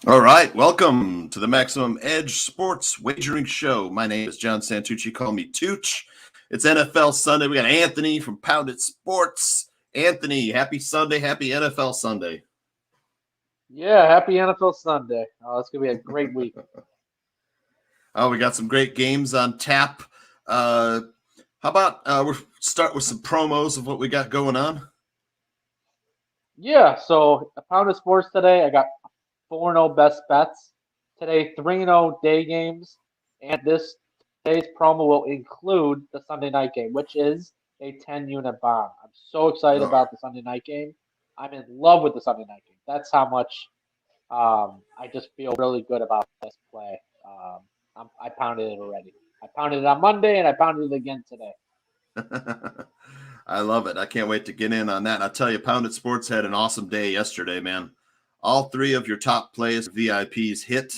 All right, welcome to the Maximum Edge Sports Wagering Show. My name is John Santucci. Call me Tooch. It's NFL Sunday. We got Anthony from Pounded Sports. Anthony, happy Sunday, happy NFL Sunday. Yeah, happy NFL Sunday. It's gonna be a great week. We got some great games on tap. How about we'll start with some promos of what we got going on? Yeah, so I pounded sports today. I got 4-0 best bets today, 3-0 day games, and today's promo will include the Sunday night game, which is a 10-unit bomb. I'm so excited Oh, about the Sunday night game. I'm in love with the Sunday night game. That's how much I just feel really good about this play. I pounded it already. I pounded it on Monday, and I pounded it again today. I love it. I can't wait to get in on that. And I'll tell you, Pounded Sports had an awesome day yesterday, man. All three of your top plays, VIPs, hit.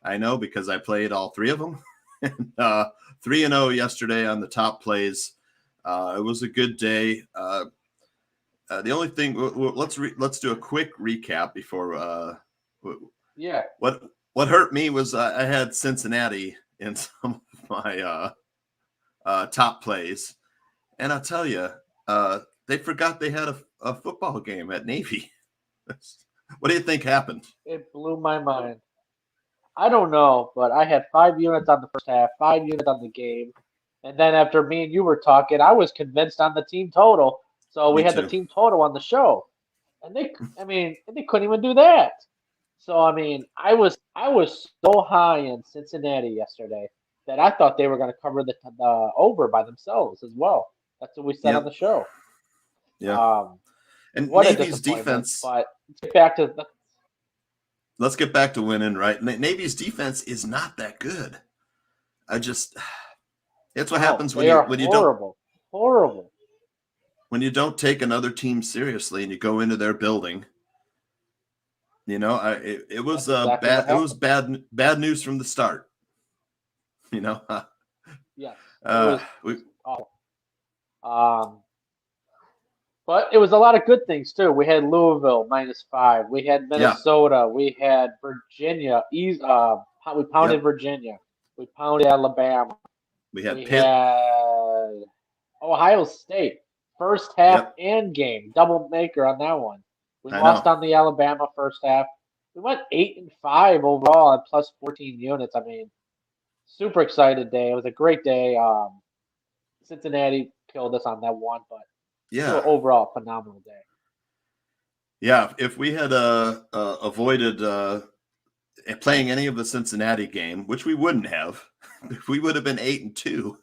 I know because I played all three of them. 3-0 yesterday on the top plays. It was a good day. The only thing, let's do a quick recap before. Yeah. What hurt me was I had Cincinnati in some of my top plays, and I'll tell you, they forgot they had a football game at Navy. What do you think happened? It blew my mind. I don't know, but I had 5 units on the first half, 5 units on the game, and then after me and you were talking, I was convinced on the team total. So we Me had the too. team total on the show, and they couldn't even do that. So I was so high in Cincinnati yesterday that I thought they were going to cover the over by themselves as well. That's what we said on Yep. the show. Yeah. Um, And what a Navy's disappointment! defense. But let's get back to the Let's get back to winning, right? Navy's defense is not that good. It's what no, happens they are horrible, horrible. when you don't take another team seriously and you go into their building. It was That's exactly bad. what It was happened. bad news from the start. You know, Yes, it was we awful. Um, but it was a lot of good things too. We had Louisville -5. We had yeah, Minnesota. We had Virginia. We pounded yep. Virginia. We pounded Alabama. We had We Pitt. had Ohio State. First half Yep, and game. Double maker on that one. We I lost know. on the Alabama first half. We went 8-5 overall at plus 14 units. I mean, super excited day. It was a great day. Cincinnati killed us on that one, but still Yeah, overall phenomenal day. yeah. If we had avoided playing any of the Cincinnati game, which we wouldn't have, we would have been 8-2,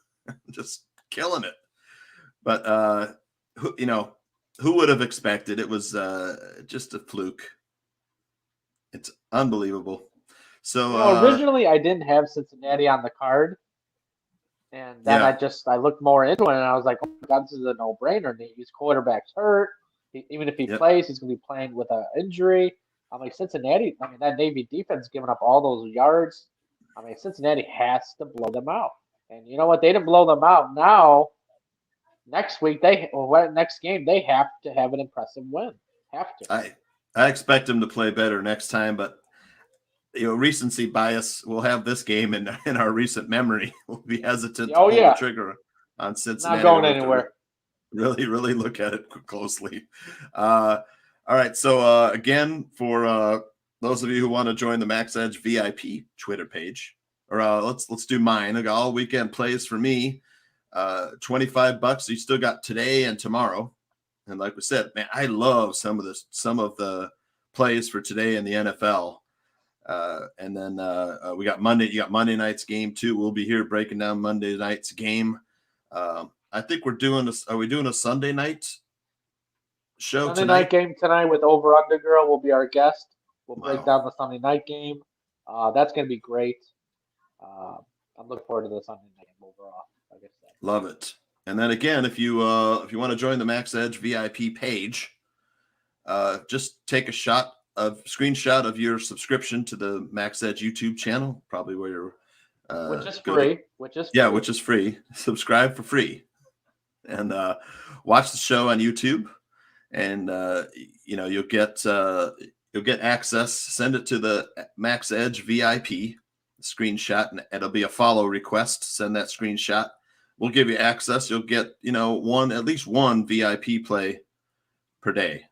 just killing it. But who would have expected? It was just a fluke. It's unbelievable. So Originally I didn't have Cincinnati on the card, and then yeah, I looked more into it, and I was like, oh my God, this is a no-brainer. His quarterback's hurt. Even if he yep. plays, he's going to be playing with an injury. I'm like, Cincinnati, I mean, that Navy defense giving up all those yards. I mean, Cincinnati has to blow them out. And you know what? They didn't blow them out. Now, next game, they have to have an impressive win. Have to. I expect him to play better next time, but recency bias. We'll have this game in our recent memory. We'll be hesitant to Oh, pull the yeah. trigger on Not Cincinnati. going We'll have to anywhere. really look at it closely. All right. So again, for those of you who want to join the Max Edge VIP Twitter page, or let's do mine. I got all weekend plays for me. $25. So you still got today and tomorrow. And like we said, man, I love some of the plays for today in the NFL. And then we got Monday. You got Monday night's game too. We'll be here breaking down Monday night's game. I think are we doing a Sunday night show Sunday night tonight? game tonight with Over Under Girl will be our guest. We'll break Wow, down the Sunday night game. That's going to be great. Uh, I'm looking forward to the Sunday night game overall. Like I said. love it. And then again, if you want to join the Max Edge VIP page, just take a screenshot of your subscription to the Max Edge YouTube channel, probably where you're Which is go to. free. Which is Yeah, free. which is free. Subscribe for free, and watch the show on YouTube, and you'll you'll get access. Send it to the Max Edge VIP screenshot, and it'll be a follow request. Send that screenshot. We'll give you access. You'll get, at least one VIP play per day.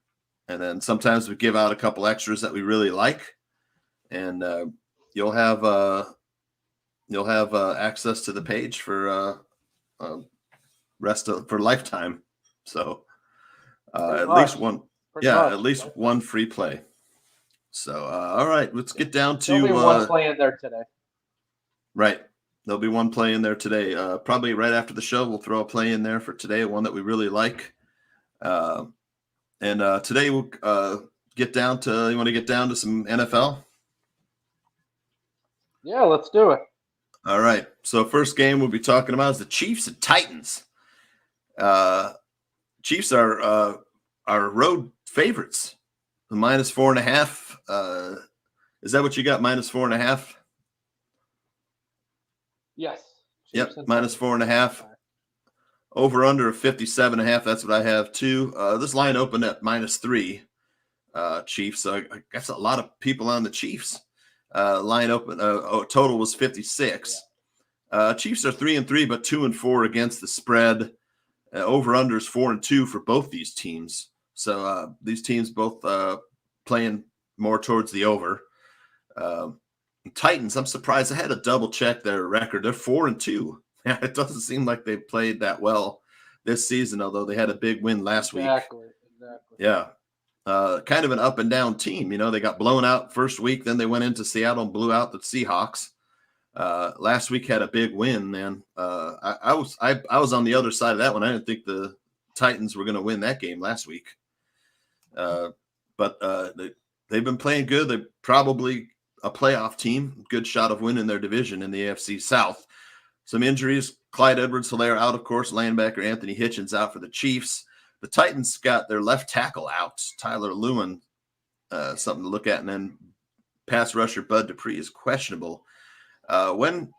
And then sometimes we give out a couple extras that we really like. And you'll have access to the page for for lifetime. So at least one, at least one free play. So all right, let's get down to There'll be one play in there today. Right, there'll be one play in there today. Probably right after the show, we'll throw a play in there for today, one that we really like. And today we'll get down to. You want to get down to some NFL? Yeah, let's do it. All right. So first game we'll be talking about is the Chiefs and Titans. Chiefs are road favorites. The -4.5. Is that what you got? -4.5? Yes. Yep. -4.5. Over under of 57.5. That's what I have too. This line opened at -3. Chiefs. So I guess a lot of people on the Chiefs. Line open. Total was 56. Chiefs are 3-3, but 2-4 against the spread. Over unders 4-2 for both these teams. So these teams both playing more towards the over. Titans, I'm surprised. I had to double check their record. They're 4-2. It doesn't seem like they played that well this season, although they had a big win last week. Exactly. Yeah. Kind of an up and down team. They got blown out first week. Then they went into Seattle and blew out the Seahawks. Last week had a big win, man. I was on the other side of that one. I didn't think the Titans were going to win that game last week. But they've been playing good. They're probably a playoff team. Good shot of winning their division in the AFC South. Some injuries. Clyde Edwards-Helaire out, of course. Linebacker Anthony Hitchens out for the Chiefs. The Titans got their left tackle out, Tyler Lewin, something to look at. And then pass rusher Bud Dupree is questionable. When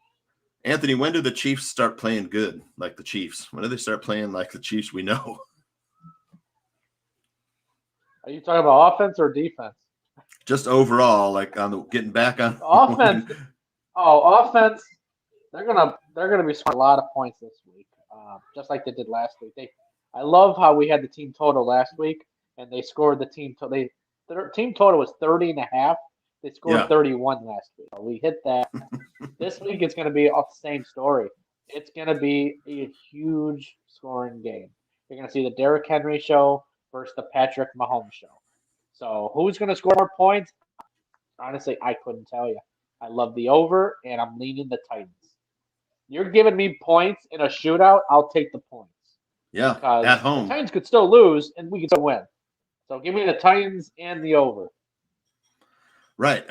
do the Chiefs start playing good like the Chiefs? When do they start playing like the Chiefs we know? Are you talking about offense or defense? Just overall, like on the getting back on offense. Offense. They're gonna be scoring a lot of points this week, just like they did last week. I love how we had the team total last week, and they scored the team total. Their team total was 30.5. They scored 31 last week. So we hit that. This week it's going to be off the same story. It's going to be a huge scoring game. You're going to see the Derrick Henry show versus the Patrick Mahomes show. So who's going to score more points? Honestly, I couldn't tell you. I love the over, and I'm leaning the Titans. You're giving me points in a shootout, I'll take the points. Yeah, because at home. The Titans could still lose, and we could still win. So give me the Titans and the over. Right.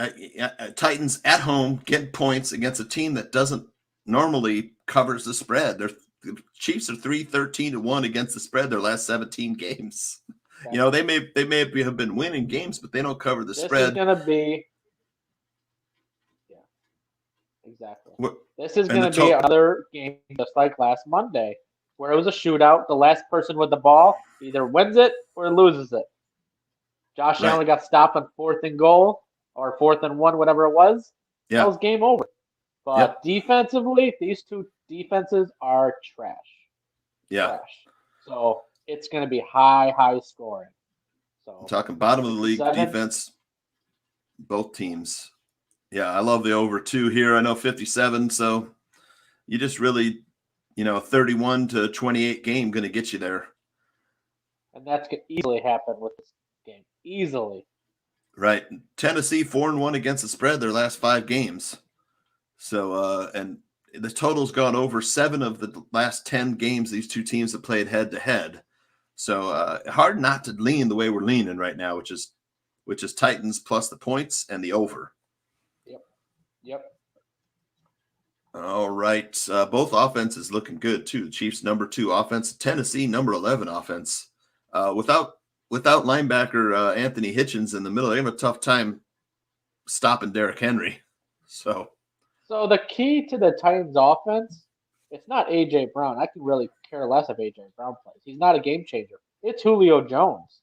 Titans at home get points against a team that doesn't normally covers the spread. The Chiefs are 3-13-1 against the spread their last 17 games. Okay. They may have been winning games, but they don't cover the spread. This is going to be exactly. This is going to be another game just like last Monday, where it was a shootout. The last person with the ball either wins it or loses it. Josh Allen got stopped on 4th and goal or 4th and 1, whatever it was. Yeah. That was game over. But defensively, these two defenses are trash. Yeah. Trash. So it's going to be high scoring. So I'm talking bottom of the league defense, both teams. Yeah, I love the over 2 here. I know 57, so you just really, 31-28 game going to get you there. And that's going to easily happen with this game. Easily. Right. Tennessee 4-1 against the spread their last 5 games. So, and the total's gone over 7 of the last 10 games these two teams have played head to head. So hard not to lean the way we're leaning right now, which is Titans plus the points and the over. Yep. All right. Both offenses looking good too. The Chiefs number 2 offense, Tennessee number 11 offense. Without linebacker Anthony Hitchens in the middle, they have a tough time stopping Derrick Henry. So the key to the Titans offense, it's not A.J. Brown. I can really care less if A.J. Brown plays. He's not a game changer. It's Julio Jones.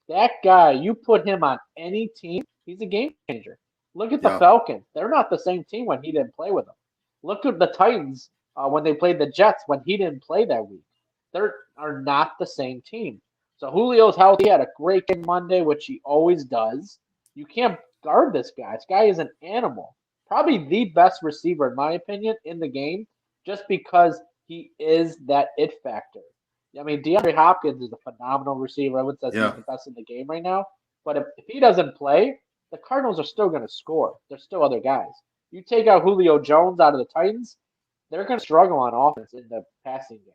That guy, you put him on any team, He's a game changer. Look at the Yeah. Falcons. They're not the same team when he didn't play with them. Look at the Titans when they played the Jets when he didn't play that week. They are not the same team. So Julio's healthy. He had a great game Monday, which he always does. You can't guard this guy. This guy is an animal. Probably the best receiver, in my opinion, in the game, just because he is that it factor. I mean, DeAndre Hopkins is a phenomenal receiver. I would say Yeah. he's the best in the game right now. But if he doesn't play, the Cardinals are still going to score. There's still other guys. You take out Julio Jones out of the Titans, they're going to struggle on offense in the passing game.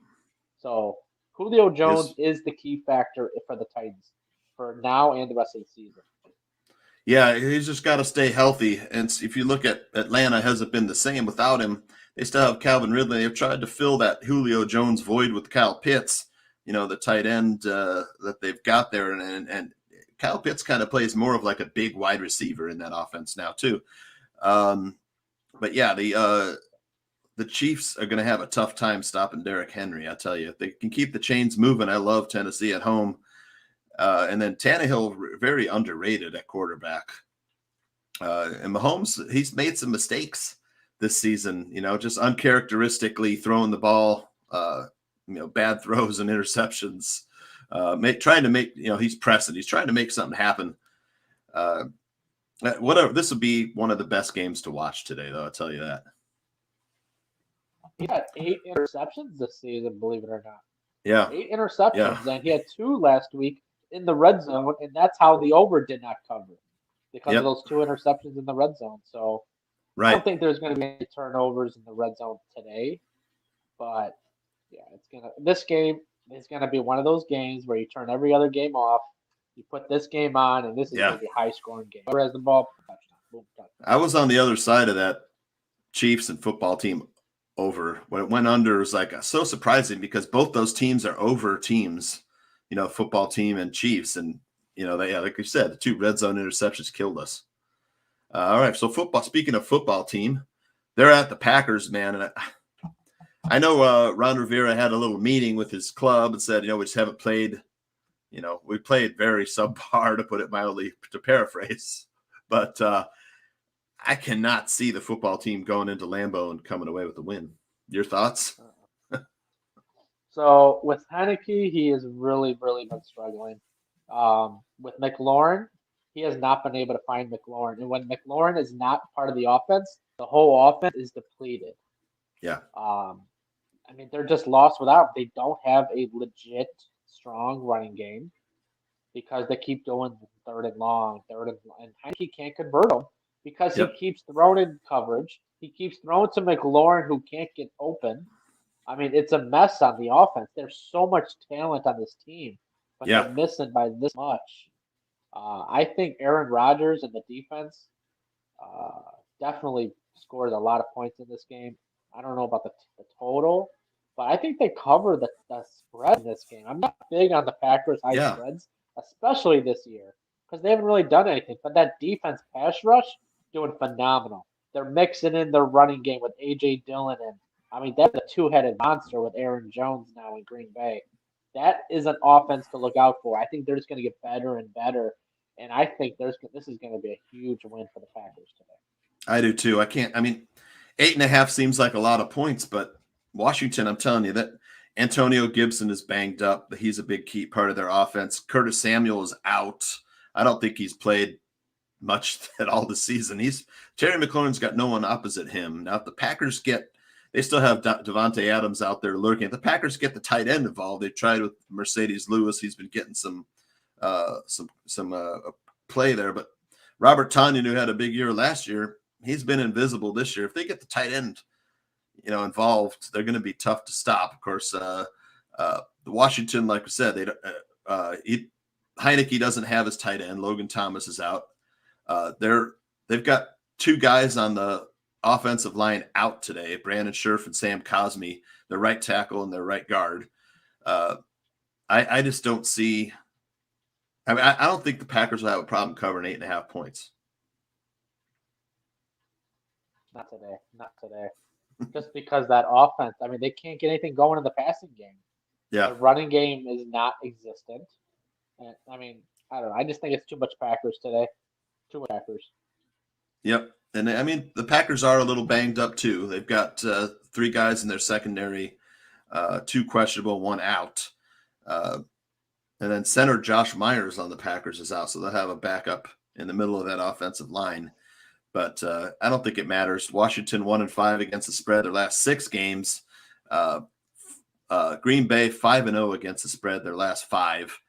So Julio Jones is the key factor for the Titans for now and the rest of the season. Yeah, he's just got to stay healthy. And if you look at Atlanta, hasn't been the same without him. They still have Calvin Ridley. They've tried to fill that Julio Jones void with Kyle Pitts, the tight end that they've got there. And Kyle Pitts kind of plays more of like a big wide receiver in that offense now too. But yeah, the Chiefs are going to have a tough time stopping Derrick Henry. I tell you, if they can keep the chains moving. I love Tennessee at home. And then Tannehill, very underrated at quarterback. And Mahomes, he's made some mistakes this season, just uncharacteristically throwing the ball, bad throws and interceptions, trying to make, he's pressing. He's trying to make something happen. Whatever. This would be one of the best games to watch today, though. I'll tell you that. He had 8 interceptions this season, believe it or not. Yeah. 8 interceptions, and he had 2 last week in the red zone, and that's how the over did not cover because of those 2 interceptions in the red zone. So I don't think there's going to be any turnovers in the red zone today, but yeah, this game is gonna be one of those games where you turn every other game off, you put this game on, and this is gonna be a high scoring game. Whoever has the ball, touchdown, boom, touchdown. I was on the other side of that Chiefs and football team over. When it went under, it was like so surprising because both those teams are over teams, football team and Chiefs. And, like you said, the 2 red zone interceptions killed us. All right. So speaking of football team, they're at the Packers, man. And I know Ron Rivera had a little meeting with his club and said, we just haven't played, we played very subpar, to put it mildly, to paraphrase. But I cannot see the football team going into Lambeau and coming away with the win. Your thoughts? So with Heinicke, he has really, really been struggling. With McLaurin, he has not been able to find McLaurin. And when McLaurin is not part of the offense, the whole offense is depleted. Yeah. They're just lost without him. They don't have a legit, strong running game because they keep doing third and long, and Heinicke can't convert them because he keeps throwing in coverage. He keeps throwing to McLaurin, who can't get open. It's a mess on the offense. There's so much talent on this team, but they're missing by this much. I think Aaron Rodgers and the defense definitely scored a lot of points in this game. I don't know about the total, but I think they cover the spread in this game. I'm not big on the Packers' high spreads, especially this year, because they haven't really done anything. But that defense pass rush doing phenomenal. They're mixing in their running game with A.J. Dillon, and that's a 2-headed monster with Aaron Jones now in Green Bay. That is an offense to look out for. I think they're just going to get better and better, and I think this is going to be a huge win for the Packers today. I do too. 8.5 seems like a lot of points, but Washington, I'm telling you that Antonio Gibson is banged up, but he's a big key part of their offense. Curtis Samuel is out. I don't think he's played much at all this season. Terry McLaurin's got no one opposite him. Now, if the Packers they still have Devontae Adams out there lurking. If the Packers get the tight end involved, they tried with Mercedes Lewis. He's been getting some play there, but Robert Tonyan, who had a big year last year, he's been invisible this year. If they get the tight end, involved, they're going to be tough to stop. Of course, the Washington, like we said, Heinicke doesn't have his tight end. Logan Thomas is out. They've got 2 guys on the offensive line out today, Brandon Scherf and Sam Cosmi, their right tackle and their right guard. I just don't see. I don't think the Packers will have a problem covering 8.5 points. Not today. Just because that offense, they can't get anything going in the passing game. Yeah. The running game is not existent. And, I don't know. I just think it's too much Packers today. Too much Packers. Yep. And I mean, the Packers are a little banged up too. They've got 3 guys in their secondary, 2 questionable, 1 out. And then center Josh Myers on the Packers is out, so they'll have a backup in the middle of that offensive line. But I don't think it matters. Washington 1-5 against the spread their last 6 games. Green Bay 5-0 against the spread their last 5.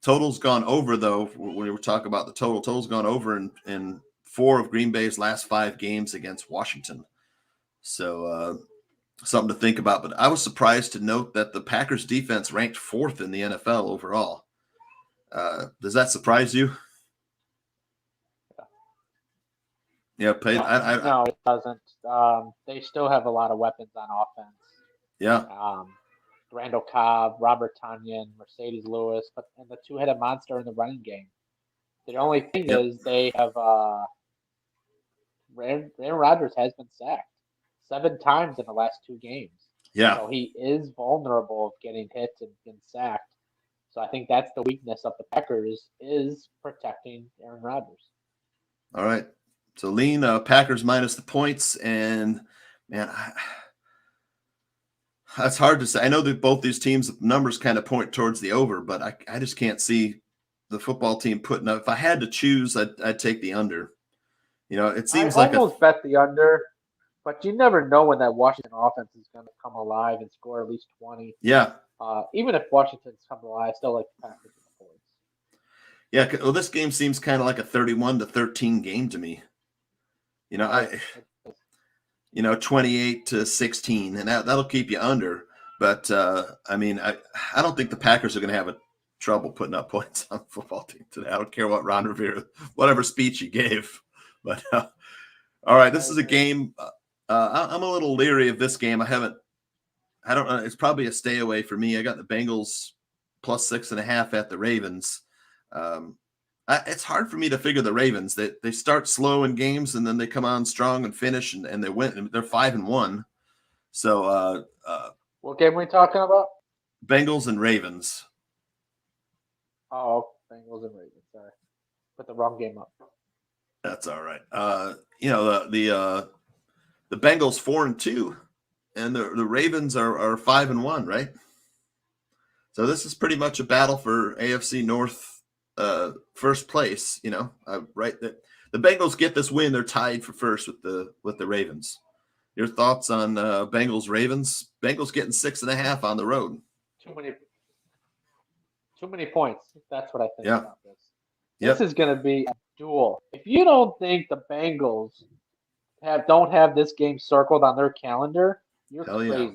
Total's gone over, though. When we were talking about the total's gone over in 4 of Green Bay's last 5 games against Washington. So something to think about. But I was surprised to note that the Packers defense ranked 4th in the NFL overall. Does that surprise you? Yeah, No, it doesn't. They still have a lot of weapons on offense. Yeah. Randall Cobb, Robert Tonyan, Mercedes Lewis, and the 2-headed monster in the running game. The only thing is they have Aaron Rodgers has been sacked 7 times in the last 2 games. Yeah. So he is vulnerable of getting hit and getting sacked. So I think that's the weakness of the Packers is protecting Aaron Rodgers. All right. So lean Packers minus the points, and man, that's hard to say. I know that both these teams' numbers kind of point towards the over, but I just can't see the football team putting up. If I had to choose, I'd take the under. You know, it seems I almost bet the under, but you never know when that Washington offense is going to come alive and score at least 20. Yeah. Even if Washington's come alive, I still like the Packers in the points. Yeah. Well, this game seems kind of like a 31-13 game to me. You know, 28-16, and that'll keep you under. But I mean, I don't think the Packers are going to have a trouble putting up points on the football team today. I don't care what Ron Rivera, whatever speech he gave. But all right, this is a game. I'm a little leery of this game. I don't know. It's probably a stay away for me. I got the Bengals plus 6.5 at the Ravens. It's hard for me to figure the Ravens. They start slow in games and then they come on strong and finish and they win. And they're 5-1. So what game are we talking about? Bengals and Ravens. Oh, Bengals and Ravens. Sorry, put the wrong game up. That's all right. The Bengals 4-2, and the Ravens are 5-1, right? So this is pretty much a battle for AFC North first place. Right? The Bengals get this win; they're tied for first with the Ravens. Your thoughts on Bengals Ravens? Bengals getting 6.5 on the road. Too many points. That's what I think about this. Yep. This is going to be a duel. If you don't think the Bengals don't have this game circled on their calendar, you're crazy. Yeah.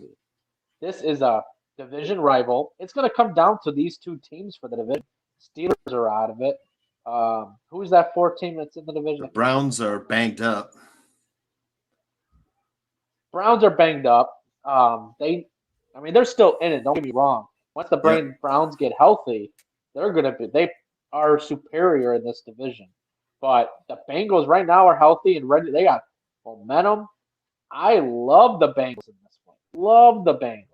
This is a division rival. It's going to come down to these 2 teams for the division. Steelers are out of it. Who's that 4th team that's in the division? The Browns are banged up. Browns are banged up. They're still in it. Don't get me wrong. Once the Browns get healthy, they are superior in this division. But the Bengals right now are healthy and ready. They got momentum. I love the Bengals in this one. Love the Bengals.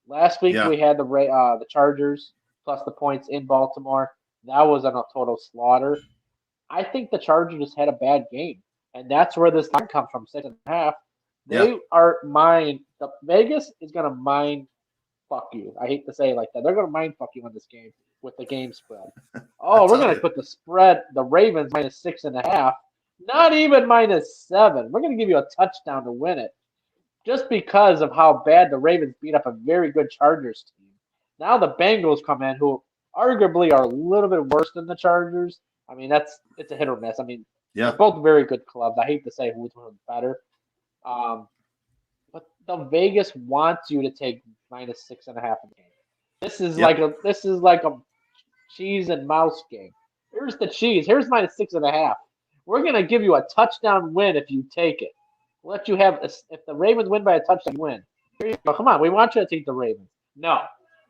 Last week we had the Chargers plus the points in Baltimore. That was a total slaughter. I think the Chargers just had a bad game, and that's where this line comes from, 6.5. They are mine. The Vegas is gonna mind fuck you. I hate to say it like that. They're gonna mind fuck you on this game with the game spread. Oh, we're gonna put the spread, the Ravens minus 6.5, not even -7. We're gonna give you a touchdown to win it, just because of how bad the Ravens beat up a very good Chargers team. Now the Bengals come in, who arguably are a little bit worse than the Chargers. I mean, it's a hit or miss. I mean, they're both very good clubs. I hate to say which one's better. But the Vegas wants you to take minus 6.5 in the game. This is like a cheese and mouse game. Here's the cheese. Here's minus 6.5. We're gonna give you a touchdown win if you take it. We'll let you have if the Ravens win by a touchdown, win. Here you go. Come on, we want you to take the Ravens. No,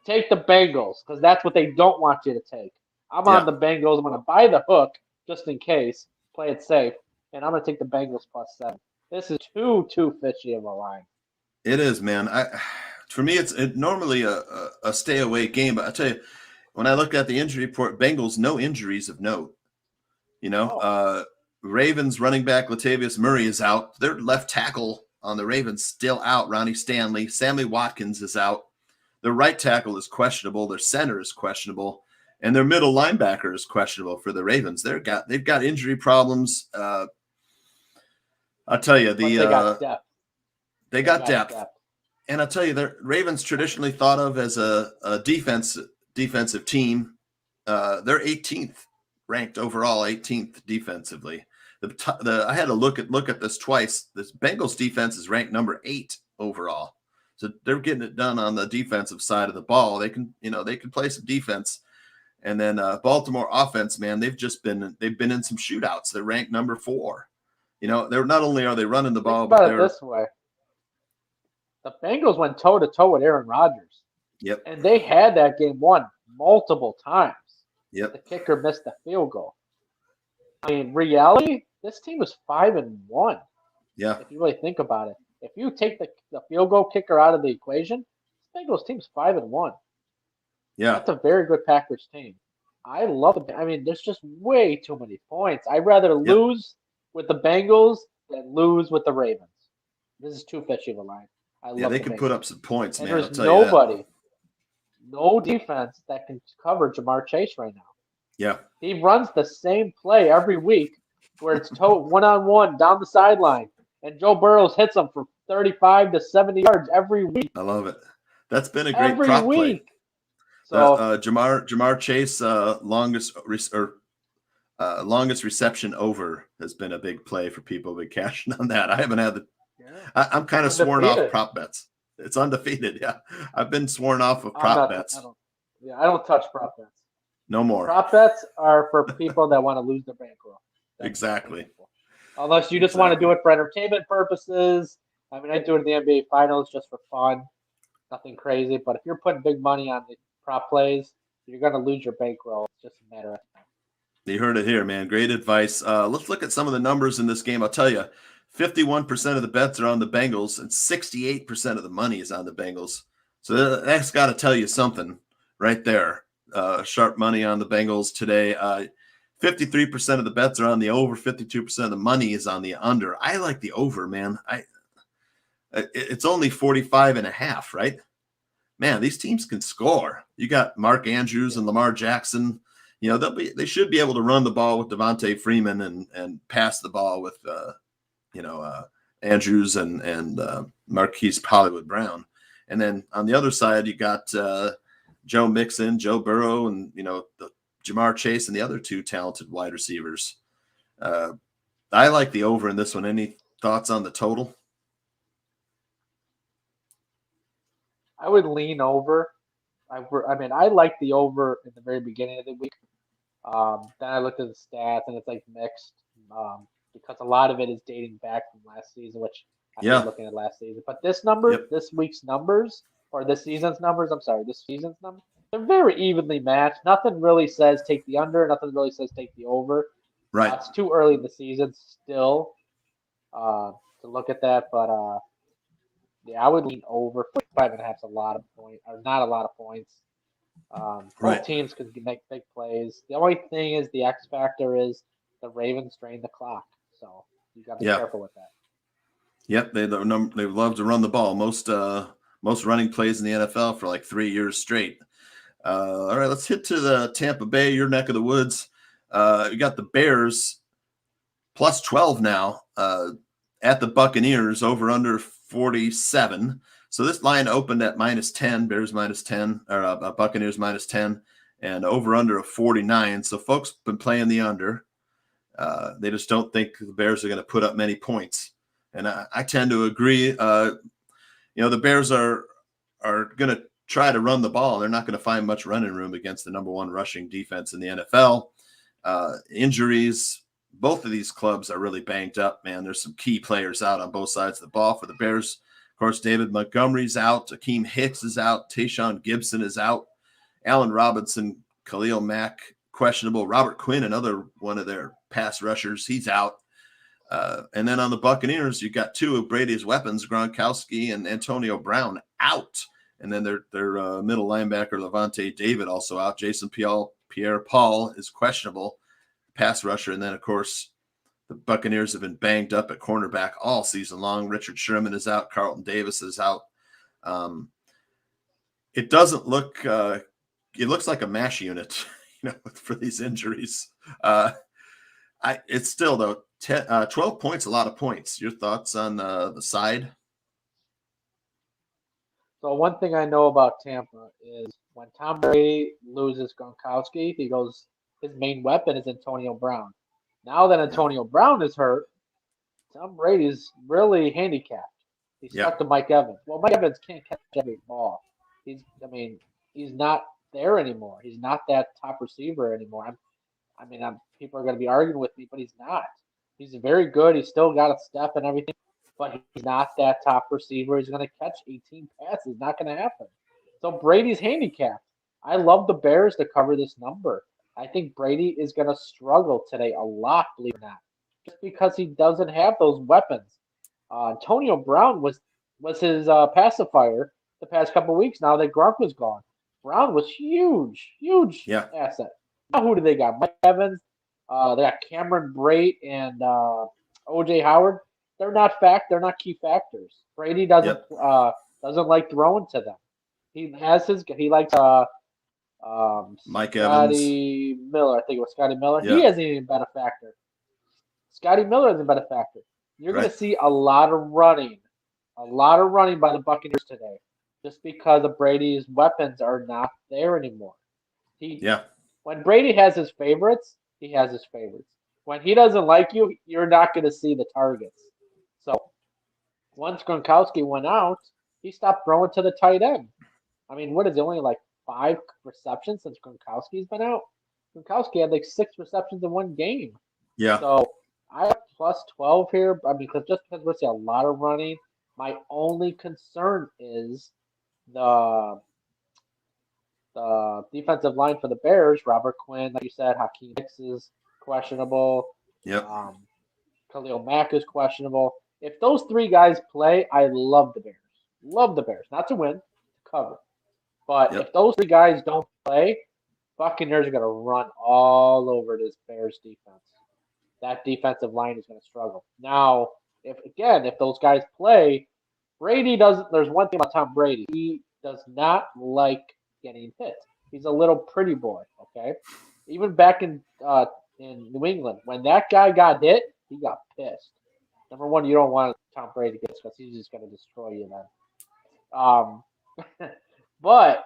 take the Bengals because that's what they don't want you to take. I'm on the Bengals. I'm gonna buy the hook just in case. Play it safe, and I'm gonna take the Bengals plus 7. This is too fishy of a line. It is, man. For me, it's normally a stay away game, but I tell you, when I look at the injury report, Bengals no injuries of note. Oh. Ravens running back Latavius Murray is out. Their left tackle on the Ravens still out. Ronnie Stanley. Sammy Watkins is out. Their right tackle is questionable. Their center is questionable. And their middle linebacker is questionable for the Ravens. They've got injury problems. I'll tell you, But they got depth. They got depth. And I'll tell you, the Ravens traditionally thought of as a defensive team. They're 18th ranked overall, 18th defensively. I had to look at this twice. This Bengals defense is ranked number 8 overall. So they're getting it done on the defensive side of the ball. They can play some defense. And then Baltimore offense, man, they've been in some shootouts. They're ranked number 4. They're not only are they running the ball, but they're this way. The Bengals went toe-to-toe with Aaron Rodgers. Yep. And they had that game won multiple times. Yep. The kicker missed the field goal. I mean, reality, this team was 5-1. Yeah. If you really think about it. If you take the field goal kicker out of the equation, this Bengals team's 5-1. Yeah. That's a very good Packers team. I love it. I mean, there's just way too many points. I'd rather lose with the Bengals than lose with the Ravens. This is too fishy of a line. They can put up some points, and man. there's nobody, no defense that can cover Jamar Chase right now. Yeah. He runs the same play every week where it's one-on-one down the sideline, and Joe Burrows hits him for 35 to 70 yards every week. I love it. That's been a great prop play. So Jamar Chase longest reception over has been a big play for people with cashing on that. I haven't had I'm kind of sworn off prop bets. It's undefeated. Yeah. I've been sworn off of prop bets. I don't touch prop bets. No more. Prop bets are for people that want to lose their bankroll. Exactly. Unless you just want to do it for entertainment purposes. I mean, I do it in the NBA Finals just for fun. Nothing crazy. But if you're putting big money on the prop plays, you're going to lose your bankroll. It's just a matter of time. You heard it here, man. Great advice. Let's look at some of the numbers in this game. I'll tell you, 51% of the bets are on the Bengals and 68% of the money is on the Bengals. So that's got to tell you something right there. Sharp money on the Bengals today. 53% of the bets are on the over. 52% of the money is on the under. I like the over, man. It's only 45.5, right? Man, these teams can score. You got Mark Andrews and Lamar Jackson. They should be able to run the ball with Devontae Freeman and pass the ball with Andrews and Marquise Hollywood Brown. And then on the other side, you got Joe Mixon, Joe Burrow, and Jamar Chase and the other 2 talented wide receivers. I like the over in this one. Any thoughts on the total? I would lean over. I like the over in the very beginning of the week. Then I looked at the stats, and it's like mixed because a lot of it is dating back from last season, which I was looking at last season. But this week's numbers, or this season's numbers, they're very evenly matched. Nothing really says take the under. Nothing really says take the over. Right. It's too early in the season still to look at that, but I would lean over. 5.5 is a lot of points, or not a lot of points. Both teams can make big plays. The only thing is the X factor is the Ravens drain the clock, so you got to be careful with that. Yep, they love to run the ball. Most running plays in the NFL for like 3 years straight. All right, let's hit to the Tampa Bay, your neck of the woods. You got the Bears plus 12 now at the Buccaneers, over under 47. So this line opened at -10, Bears -10, or Buccaneers -10, and over under of 49. So folks been playing the under. They just don't think the Bears are going to put up many points. And I tend to agree. The Bears are going to try to run the ball. They're not going to find much running room against the number 1 rushing defense in the NFL. Injuries, both of these clubs are really banged up, man. There's some key players out on both sides of the ball for the Bears. Of course, David Montgomery's out. Akeem Hicks is out. Tayshaun Gibson is out. Allen Robinson, Khalil Mack, questionable. Robert Quinn, another one of their pass rushers, he's out. And then on the Buccaneers, you got 2 of Brady's weapons, Gronkowski and Antonio Brown, out. And then their middle linebacker, Levante David, also out. Jason Pierre-Paul is questionable. pass rusher. And then, of course, the Buccaneers have been banged up at cornerback all season long. Richard Sherman is out. Carlton Davis is out. It doesn't look it looks like a mash unit, for these injuries. It's still, though, 12 points, a lot of points. Your thoughts on the side? So one thing I know about Tampa is when Tom Brady loses Gronkowski, his main weapon is Antonio Brown. Now that Antonio Brown is hurt, Tom Brady's really handicapped. He's stuck to Mike Evans. Well, Mike Evans can't catch every ball. He's not there anymore. He's not that top receiver anymore. People are going to be arguing with me, but he's not. He's very good. He's still got a step and everything, but he's not that top receiver. He's going to catch 18 passes. Not going to happen. So Brady's handicapped. I love the Bears to cover this number. I think Brady is going to struggle today a lot, believe it or not, just because he doesn't have those weapons. Antonio Brown was his pacifier the past couple of weeks now that Gronk was gone. Brown was huge asset. Now who do they got? Mike Evans. They got Cameron Brate and O.J. Howard. They're not key factors. Brady doesn't like throwing to them. He likes Mike Scotty Evans. Miller. I think it was Scotty Miller. Yeah. He hasn't even been a factor. Scotty Miller hasn't been a factor. You're going to see a lot of running by the Buccaneers today, just because of Brady's weapons are not there anymore. When Brady has his favorites, he has his favorites. When he doesn't like you, you're not going to see the targets. So once Gronkowski went out, he stopped throwing to the tight end. What is it, only like 5 receptions since Gronkowski's been out? Gronkowski had like 6 receptions in one game. Yeah. So I have plus 12 here. Because we're seeing a lot of running. My only concern is the defensive line for the Bears. Robert Quinn, like you said, Hakeem Hicks is questionable. Yep. Khalil Mack is questionable. If those 3 guys play, I love the Bears. Love the Bears. Not to win, to cover. But if those 3 guys don't play, Buccaneers are going to run all over this Bears defense. That defensive line is going to struggle. Now, if those guys play, Brady doesn't. There's one thing about Tom Brady. He does not like getting hit. He's a little pretty boy, okay? Even back in New England, when that guy got hit, he got pissed. Number one, you don't want Tom Brady to get because he's just going to destroy you then. But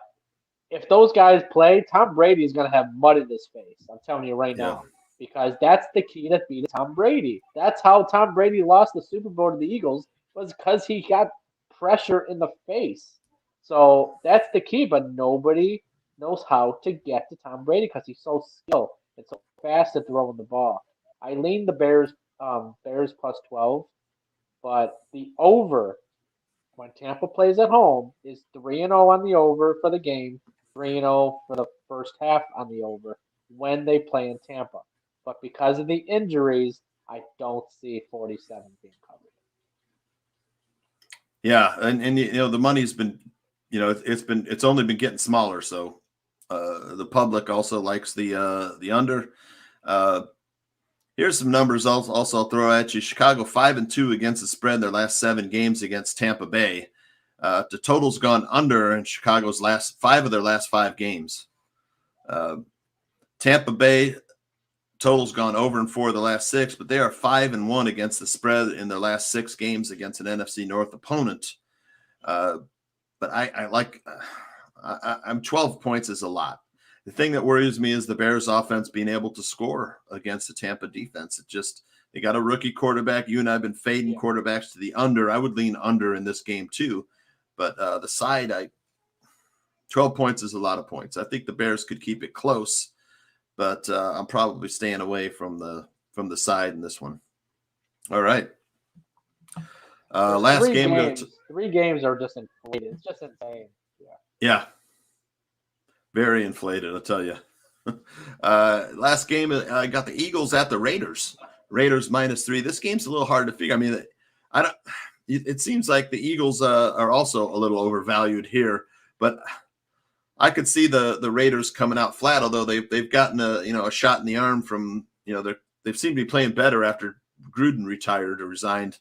if those guys play, Tom Brady is going to have mud in his face. I'm telling you right now. Because that's the key to beating Tom Brady. That's how Tom Brady lost the Super Bowl to the Eagles, was because he got pressure in the face. So that's the key, but nobody knows how to get to Tom Brady because he's so skilled and so fast at throwing the ball. I lean the Bears plus 12, but the over when Tampa plays at home is 3-0 on the over for the game, 3-0 for the first half on the over when they play in Tampa. But because of the injuries, I don't see 47 being covered. Yeah, and the money's been, it's only been getting smaller. So the public also likes the under. Here's some numbers I'll throw at you. Chicago 5-2 against the spread in their last 7 games against Tampa Bay. The total's gone under in Chicago's last 5 of their last 5 games. Tampa Bay total's gone over in 4 of the last 6, but they are 5-1 against the spread in their last 6 games against an NFC North opponent. But I'm 12 points is a lot. The thing that worries me is the Bears offense being able to score against the Tampa defense. They got a rookie quarterback. You and I have been fading quarterbacks to the under. I would lean under in this game too. But the side, 12 points is a lot of points. I think the Bears could keep it close, but I'm probably staying away from the side in this one. All right. Last game. 3 games are just inflated. It's just insane. Yeah. Very inflated, I'll tell you. Last game, I got the Eagles at the Raiders. Raiders -3. This game's a little hard to figure. It seems like the Eagles are also a little overvalued here, but I could see the Raiders coming out flat, although they've gotten a shot in the arm from they've seemed to be playing better after Gruden retired or resigned.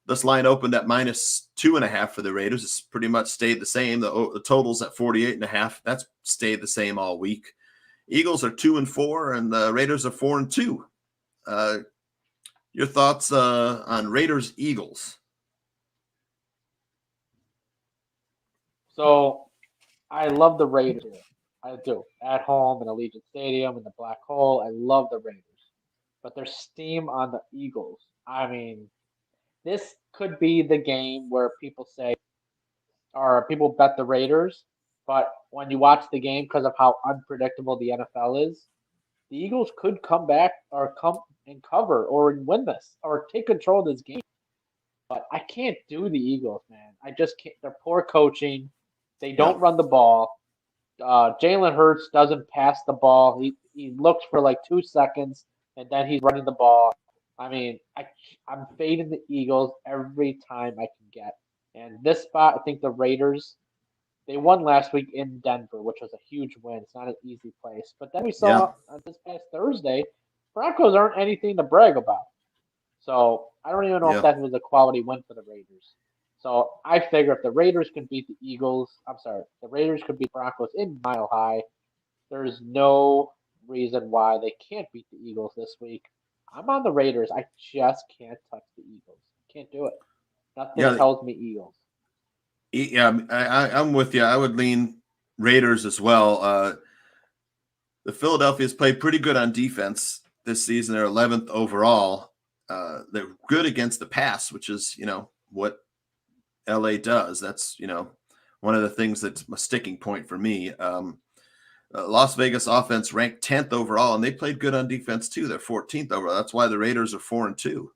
This line opened at -2.5 for the Raiders. It's pretty much stayed the same. The total's at 48.5. That's stayed the same all week. Eagles are 2-4, and the Raiders are 4-2. Your thoughts on Raiders Eagles? So I love the Raiders. I do. At home in Allegiant Stadium in the Black Hole. I love the Raiders. But there's steam on the Eagles. I mean, this could be the game where people say, or people bet the Raiders. But when you watch the game, because of how unpredictable the NFL is, the Eagles could come back or come and cover or win this or take control of this game. But I can't do the Eagles, man. I just can't. They're poor coaching. They don't run the ball. Jalen Hurts doesn't pass the ball. He looks for like 2 seconds, and then he's running the ball. I mean, I'm fading the Eagles every time I can get. And this spot, I think the Raiders, they won last week in Denver, which was a huge win. It's not an easy place. But then we saw this past Thursday, Broncos aren't anything to brag about. So I don't even know if that was a quality win for the Raiders. So I figure if the Raiders can beat the the Raiders could beat Broncos in Mile High, there's no reason why they can't beat the Eagles this week. I'm on the Raiders. I just can't touch the Eagles. Can't do it. Nothing tells me Eagles. Yeah, I'm with you. I would lean Raiders as well. The Philadelphia's played pretty good on defense this season. They're 11th overall. They're good against the pass, which is, what LA does. That's, one of the things that's a sticking point for me. Las Vegas offense ranked 10th overall, and they played good on defense too. They're 14th overall. That's why the Raiders are 4-2.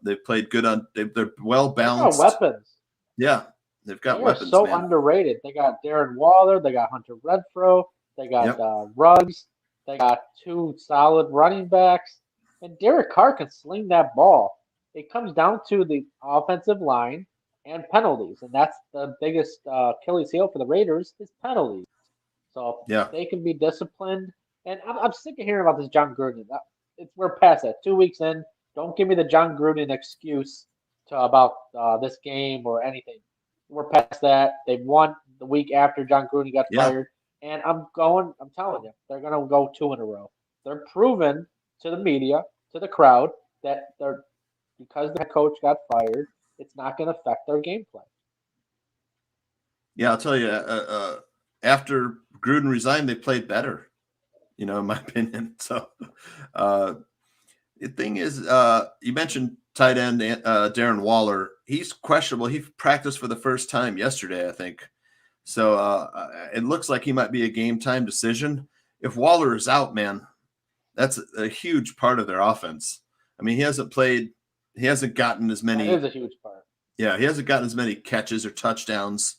They've played good on. They're well balanced. They got weapons. Yeah, they've got weapons. So underrated. They got Darren Waller. They got Hunter Renfrow. They got Ruggs. They got 2 solid running backs. And Derek Carr can sling that ball. It comes down to the offensive line and penalties, and that's the biggest Achilles heel for the Raiders is penalties. So they can be disciplined. And I'm sick of hearing about this John Gruden. We're past that. 2 weeks in. Don't give me the John Gruden excuse about this game or anything. We're past that. They won the week after John Gruden got fired. And I'm telling you, they're going to go 2 in a row. They're proven to the media, to the crowd, that because the head coach got fired, it's not going to affect their gameplay. Yeah, I'll tell you, after Gruden resigned, they played better, in my opinion. So the thing is, you mentioned tight end Darren Waller. He's questionable. He practiced for the first time yesterday, I think. So it looks like he might be a game time decision. If Waller is out, man, that's a huge part of their offense. I mean, he hasn't gotten as many. That is a huge part. Yeah, he hasn't gotten as many catches or touchdowns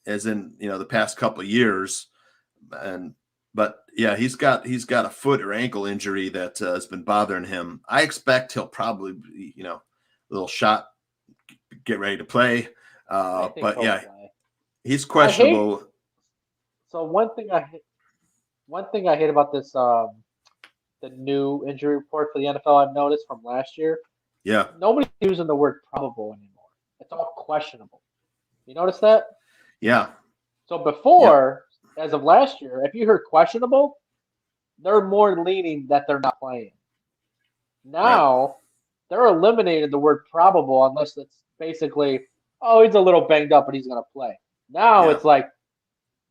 as in the past couple of years. But he's got a foot or ankle injury that has been bothering him. I expect he'll probably be, a little shot, get ready to play. But he's questionable. So one thing I hate about this the new injury report for the NFL I've noticed from last year. Yeah. Nobody's using the word probable anymore. It's all questionable. You notice that? Yeah. So before, as of last year, if you heard questionable, they're more leaning that they're not playing. Now, they're eliminating the word probable unless it's basically, he's a little banged up, but he's going to play. Now it's like,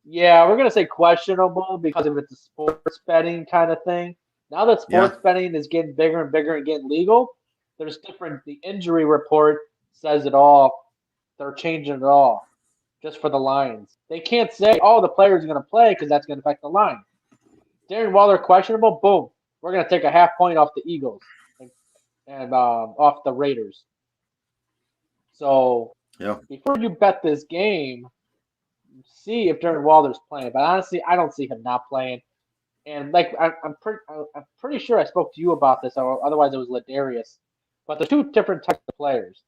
we're going to say questionable because if it's a sports betting kind of thing. Now that sports betting is getting bigger and bigger and getting legal, there's different. The injury report says it all. They're changing it all just for the lines. They can't say, the player's going to play because that's going to affect the line. Darren Waller questionable. Boom. We're going to take a half point off the Eagles and off the Raiders. So before you bet this game, see if Darren Waller's playing. But honestly, I don't see him not playing. And I'm pretty sure I spoke to you about this. Or otherwise, it was Ladarius. But there's 2 different types of players.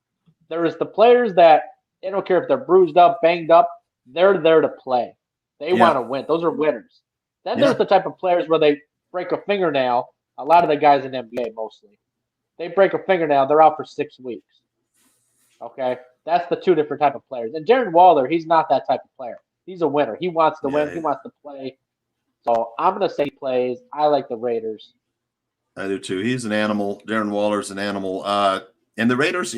There is the players that they don't care if they're bruised up, banged up. They're there to play. They want to win. Those are winners. Then there's the type of players where they break a fingernail, a lot of the guys in the NBA mostly, they break a fingernail, they're out for 6 weeks. Okay? That's the two different type of players. And Darren Waller, he's not that type of player. He's a winner. He wants to win. He wants to play. So I'm going to say he plays. I like the Raiders. I do too. He's an animal. Darren Waller's an animal. And the Raiders,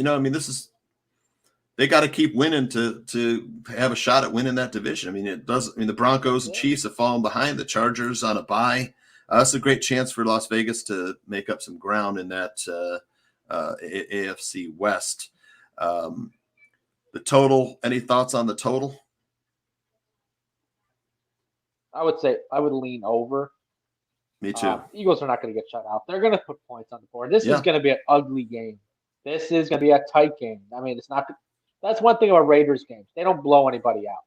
they got to keep winning to have a shot at winning that division. The Broncos and Chiefs have fallen behind. The Chargers on a bye. It's a great chance for Las Vegas to make up some ground in that AFC West. The total, any thoughts on the total? I would say I would lean over. Me too. Eagles are not going to get shut out. They're going to put points on the board. This is going to be an ugly game. This is going to be a tight game. It's not. That's one thing about Raiders games. They don't blow anybody out.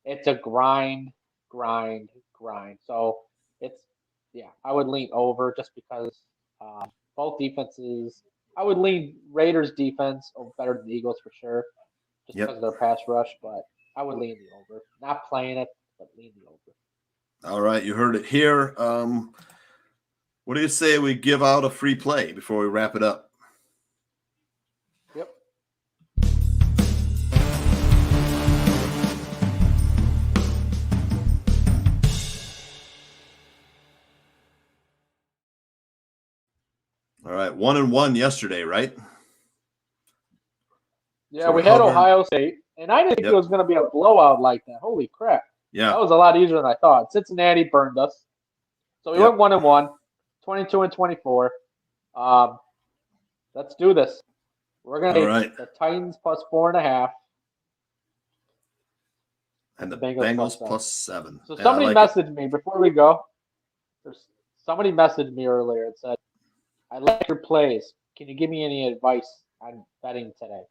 It's a grind. So I would lean over just because both defenses. I would lean Raiders defense better than the Eagles for sure, just because of their pass rush. But I would lean the over. Not playing it, but lean the over. All right, you heard it here. What do you say we give out a free play before we wrap it up? Yep. All right, 1-1 yesterday, right? Yeah, we had Ohio State, and I didn't think it was going to be a blowout like that. Holy crap. Yeah. That was a lot easier than I thought. Cincinnati burned us. So we went 1-1, 22-24. Let's do this. We're going to take the Titans plus 4.5. And the Bengals plus 7. So somebody messaged me before we go. Somebody messaged me earlier and said, I like your plays. Can you give me any advice on betting today?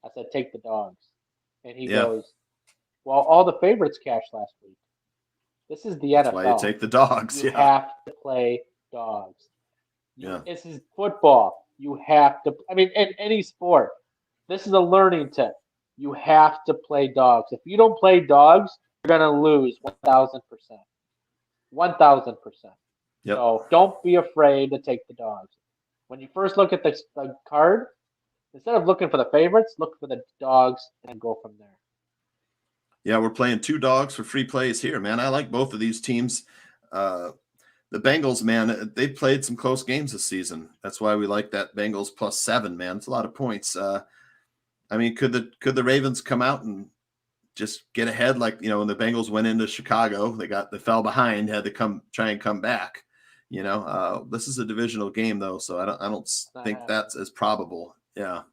I said, take the dogs. And he goes, well, all the favorites cashed last week. This is the NFL. That's why you take the dogs. You have to play dogs. This is football. You have to. In any sport, this is a learning tip. You have to play dogs. If you don't play dogs, you're going to lose 1,000%. 1,000%. Yep. So don't be afraid to take the dogs. When you first look at the card, instead of looking for the favorites, look for the dogs and go from there. Yeah, we're playing 2 dogs for free plays here, man. I like both of these teams. The Bengals, man, they've played some close games this season. That's why we like that Bengals plus 7, man. It's a lot of points. Could the Ravens come out and just get ahead like, when the Bengals went into Chicago, they fell behind, had to try and come back. This is a divisional game though, so I don't think that's as probable. Yeah.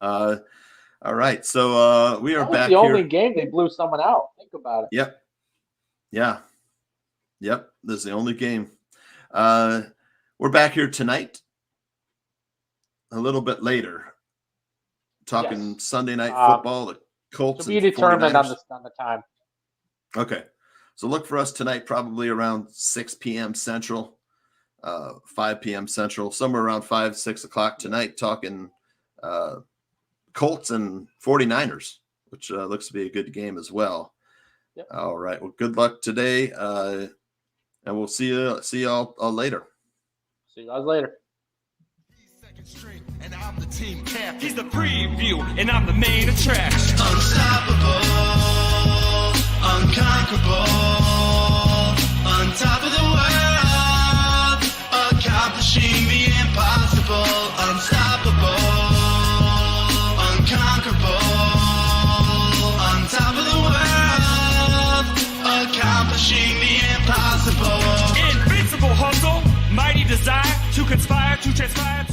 All right, so we are back here. The only game they blew someone out. Think about it. Yep. Yeah. Yep. This is the only game. We're back here tonight, a little bit later, talking Sunday night football. The Colts to be determined on the time. Okay, so look for us tonight, probably around 6 p.m. Central, 5 p.m. Central, somewhere around 5, 6 o'clock tonight, talking Colts and 49ers, which looks to be a good game as well. Yep. All right. Well, good luck today. And we'll see y'all later. See you guys later. Second string, and I'm the team captain. He's the preview, and I'm the main attraction. Unstoppable, unconquerable, on top of the world, accomplishing the impossible. Unstoppable, unconquerable, on top of the world, accomplishing the impossible. Invincible hustle, mighty desire to conspire, to transpire.